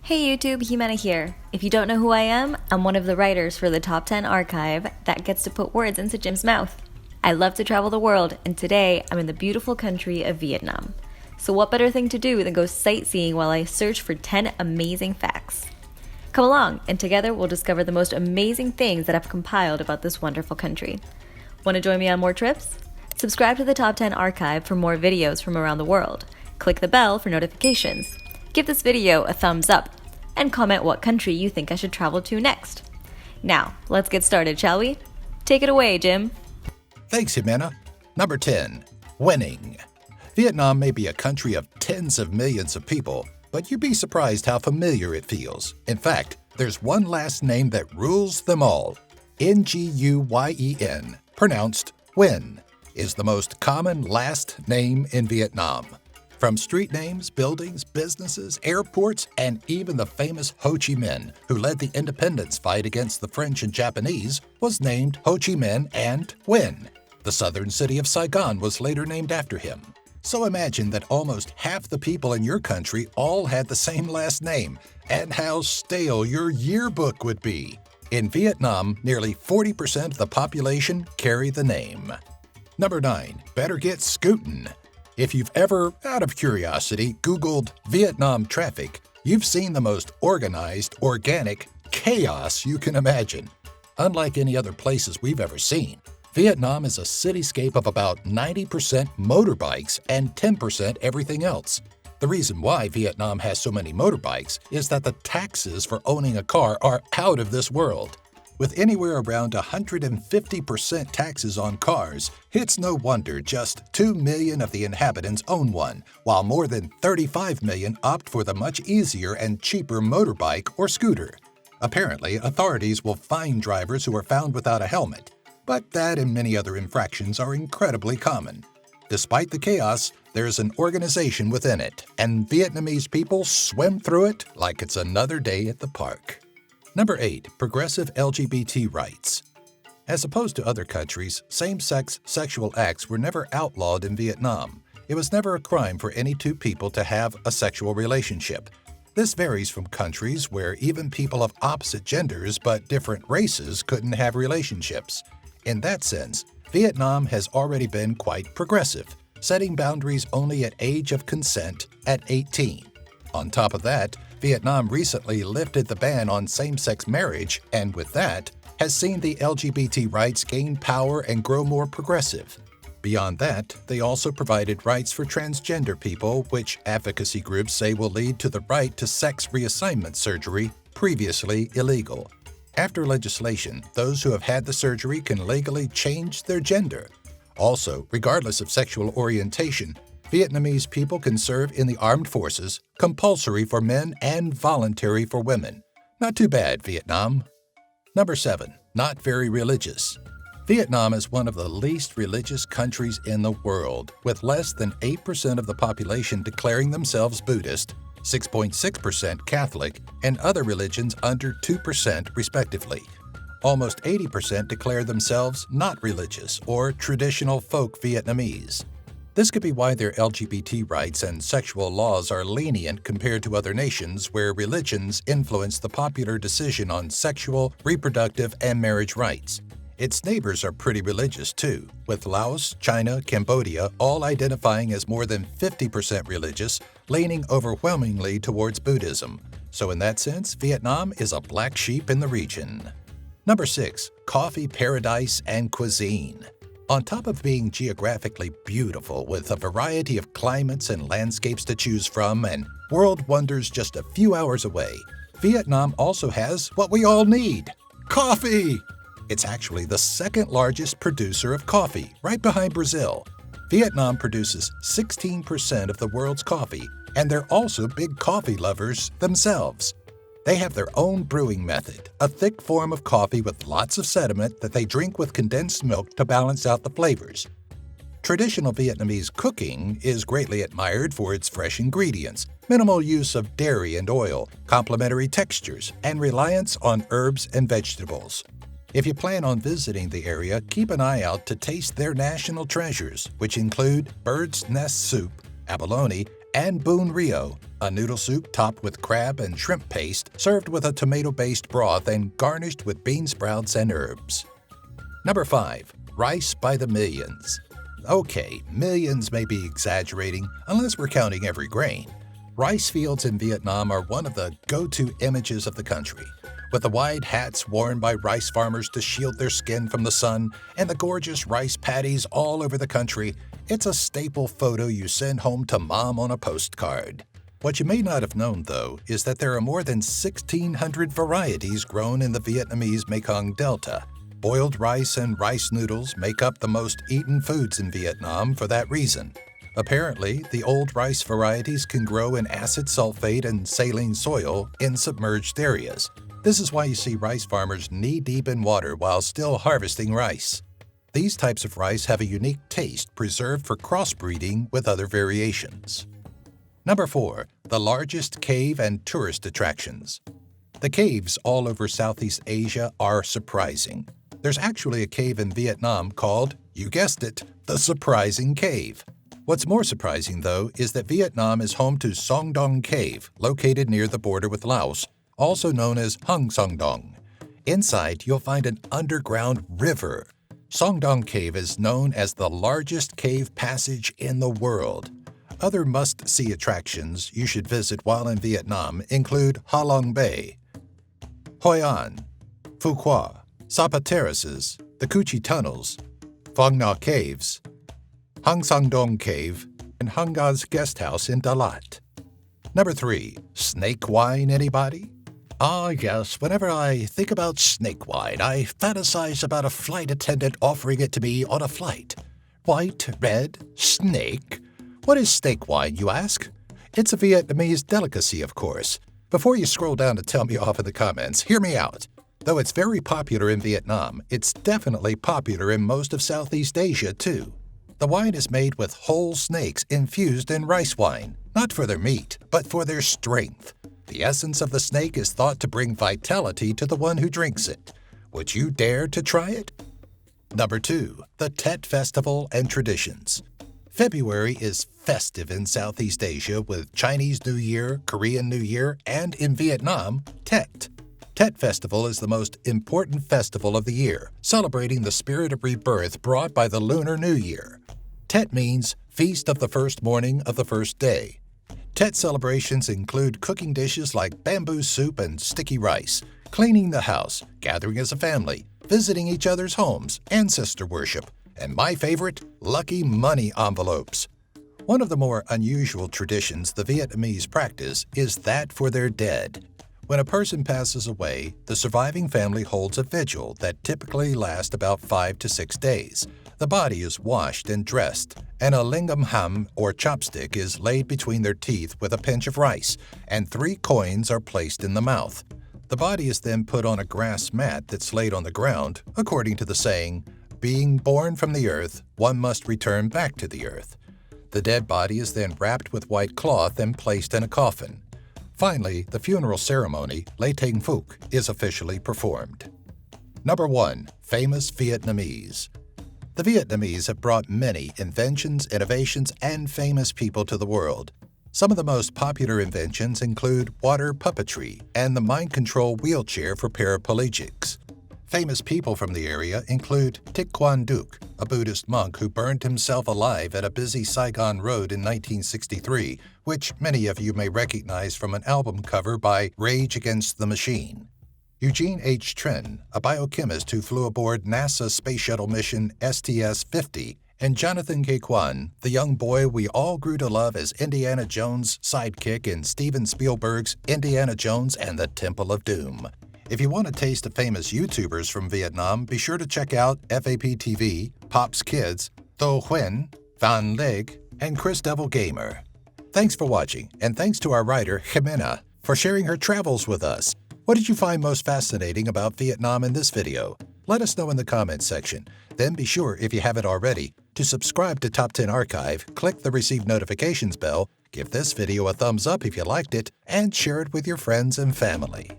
Hey YouTube, Jimena here. If you don't know who I am, I'm one of the writers for the Top 10 archive that gets to put words into Jim's mouth. I love to travel the world, and today I'm in the beautiful country of Vietnam. So what better thing to do than go sightseeing while I search for 10 amazing facts? Come along, and together we'll discover the most amazing things that I've compiled about this wonderful country. Want to join me on more trips? Subscribe to the Top 10 archive for more videos from around the world. Click the bell for notifications. Give this video a thumbs up, and comment what country you think I should travel to next. Now, let's get started, shall we? Take it away, Jim. Thanks, Jimena. Number 10. Nguyen-ing. Vietnam may be a country of tens of millions of people, but you'd be surprised how familiar it feels. In fact, there's one last name that rules them all. Nguyen, pronounced Nguyen, is the most common last name in Vietnam. From street names, buildings, businesses, airports, and even the famous Ho Chi Minh, who led the independence fight against the French and Japanese, was named Ho Chi Minh and Nguyen. The southern city of Saigon was later named after him. So imagine that almost half the people in your country all had the same last name, and how stale your yearbook would be. In Vietnam, nearly 40% of the population carry the name. Number 9. Better Get Scootin. If you've ever, out of curiosity, Googled Vietnam traffic, you've seen the most organized, organic chaos you can imagine. Unlike any other places we've ever seen, Vietnam is a cityscape of about 90% motorbikes and 10% everything else. The reason why Vietnam has so many motorbikes is that the taxes for owning a car are out of this world. With anywhere around 150% taxes on cars, it's no wonder just 2 million of the inhabitants own one, while more than 35 million opt for the much easier and cheaper motorbike or scooter. Apparently, authorities will fine drivers who are found without a helmet, but that and many other infractions are incredibly common. Despite the chaos, there's an organization within it, and Vietnamese people swim through it like it's another day at the park. Number 8. Progressive LGBT rights. As opposed to other countries, same-sex sexual acts were never outlawed in Vietnam. It was never a crime for any two people to have a sexual relationship. This varies from countries where even people of opposite genders but different races couldn't have relationships. In that sense, Vietnam has already been quite progressive, setting boundaries only at age of consent at 18. On top of that, Vietnam recently lifted the ban on same-sex marriage, and with that, has seen the LGBT rights gain power and grow more progressive. Beyond that, they also provided rights for transgender people, which advocacy groups say will lead to the right to sex reassignment surgery, previously illegal. After legislation, those who have had the surgery can legally change their gender. Also, regardless of sexual orientation, Vietnamese people can serve in the armed forces, compulsory for men and voluntary for women. Not too bad, Vietnam. Number 7. Not very religious. Vietnam is one of the least religious countries in the world, with less than 8% of the population declaring themselves Buddhist, 6.6% Catholic, and other religions under 2% respectively. Almost 80% declare themselves not religious or traditional folk Vietnamese. This could be why their LGBT rights and sexual laws are lenient compared to other nations where religions influence the popular decision on sexual, reproductive, and marriage rights. Its neighbors are pretty religious too, with Laos, China, Cambodia all identifying as more than 50% religious, leaning overwhelmingly towards Buddhism. So in that sense, Vietnam is a black sheep in the region. Number 6. Coffee paradise and cuisine. On top of being geographically beautiful with a variety of climates and landscapes to choose from and world wonders just a few hours away, Vietnam also has what we all need: coffee! It's actually the second largest producer of coffee, right behind Brazil. Vietnam produces 16% of the world's coffee, and they're also big coffee lovers themselves. They have their own brewing method, a thick form of coffee with lots of sediment that they drink with condensed milk to balance out the flavors. Traditional Vietnamese cooking is greatly admired for its fresh ingredients, minimal use of dairy and oil, complementary textures, and reliance on herbs and vegetables. If you plan on visiting the area, keep an eye out to taste their national treasures, which include bird's nest soup, abalone, and bún rio, a noodle soup topped with crab and shrimp paste, served with a tomato-based broth and garnished with bean sprouts and herbs. Number 5. Rice by the millions. Okay, millions may be exaggerating unless we're counting every grain. Rice fields in Vietnam are one of the go-to images of the country. With the wide hats worn by rice farmers to shield their skin from the sun and the gorgeous rice paddies all over the country, it's a staple photo you send home to mom on a postcard. What you may not have known, though, is that there are more than 1,600 varieties grown in the Vietnamese Mekong Delta. Boiled rice and rice noodles make up the most eaten foods in Vietnam for that reason. Apparently, the old rice varieties can grow in acid sulfate and saline soil in submerged areas. This is why you see rice farmers knee-deep in water while still harvesting rice. These types of rice have a unique taste preserved for crossbreeding with other variations. Number 4. The largest cave and tourist attractions. The caves all over Southeast Asia are surprising. There's actually a cave in Vietnam called, you guessed it, the Surprising Cave. What's more surprising, though, is that Vietnam is home to Song Dong Cave, located near the border with Laos, also known as Hang Song Dong. Inside, you'll find an underground river. Song Dong Cave is known as the largest cave passage in the world. Other must-see attractions you should visit while in Vietnam include Ha Long Bay, Hoi An, Phu Quoc, Sapa Terraces, the Cu Chi Tunnels, Phong Nha Caves, Hang Sang Dong Cave, and Hanga's Guest House in Dalat. Number 3. Snake wine, anybody? Ah, yes, whenever I think about snake wine, I fantasize about a flight attendant offering it to me on a flight. White, red, snake? What is snake wine, you ask? It's a Vietnamese delicacy, of course. Before you scroll down to tell me off in the comments, hear me out. Though it's very popular in Vietnam, it's definitely popular in most of Southeast Asia, too. The wine is made with whole snakes infused in rice wine, not for their meat, but for their strength. The essence of the snake is thought to bring vitality to the one who drinks it. Would you dare to try it? Number 2. The Tet Festival and Traditions. February is festive in Southeast Asia with Chinese New Year, Korean New Year, and in Vietnam, Tet. Tet Festival is the most important festival of the year, celebrating the spirit of rebirth brought by the Lunar New Year. Tet means Feast of the First Morning of the First Day. Tet celebrations include cooking dishes like bamboo soup and sticky rice, cleaning the house, gathering as a family, visiting each other's homes, ancestor worship, and my favorite, lucky money envelopes. One of the more unusual traditions the Vietnamese practice is that for their dead. When a person passes away, the surviving family holds a vigil that typically lasts about 5 to 6 days. The body is washed and dressed, and a lingam ham or chopstick is laid between their teeth with a pinch of rice, and 3 coins are placed in the mouth. The body is then put on a grass mat that's laid on the ground, according to the saying, "Being born from the earth, one must return back to the earth." The dead body is then wrapped with white cloth and placed in a coffin. Finally, the funeral ceremony, Lễ Tang Phúc, is officially performed. Number 1. Famous Vietnamese. The Vietnamese have brought many inventions, innovations, and famous people to the world. Some of the most popular inventions include water puppetry and the mind control wheelchair for paraplegics. Famous people from the area include Thich Quang Duc, a Buddhist monk who burned himself alive at a busy Saigon road in 1963, which many of you may recognize from an album cover by Rage Against the Machine. Eugene H. Trinh, a biochemist who flew aboard NASA's space shuttle mission STS-50, and Jonathan Ke Quan, the young boy we all grew to love as Indiana Jones' sidekick in Steven Spielberg's Indiana Jones and the Temple of Doom. If you want a taste of famous YouTubers from Vietnam, be sure to check out FAP TV, Pops Kids, Tho Huynh, Van Leg, and Chris Devil Gamer. Thanks for watching, and thanks to our writer, Jimena, for sharing her travels with us. What did you find most fascinating about Vietnam in this video? Let us know in the comments section. Then be sure, if you haven't already, to subscribe to Top 10 Archive, click the Receive Notifications bell, give this video a thumbs up if you liked it, and share it with your friends and family.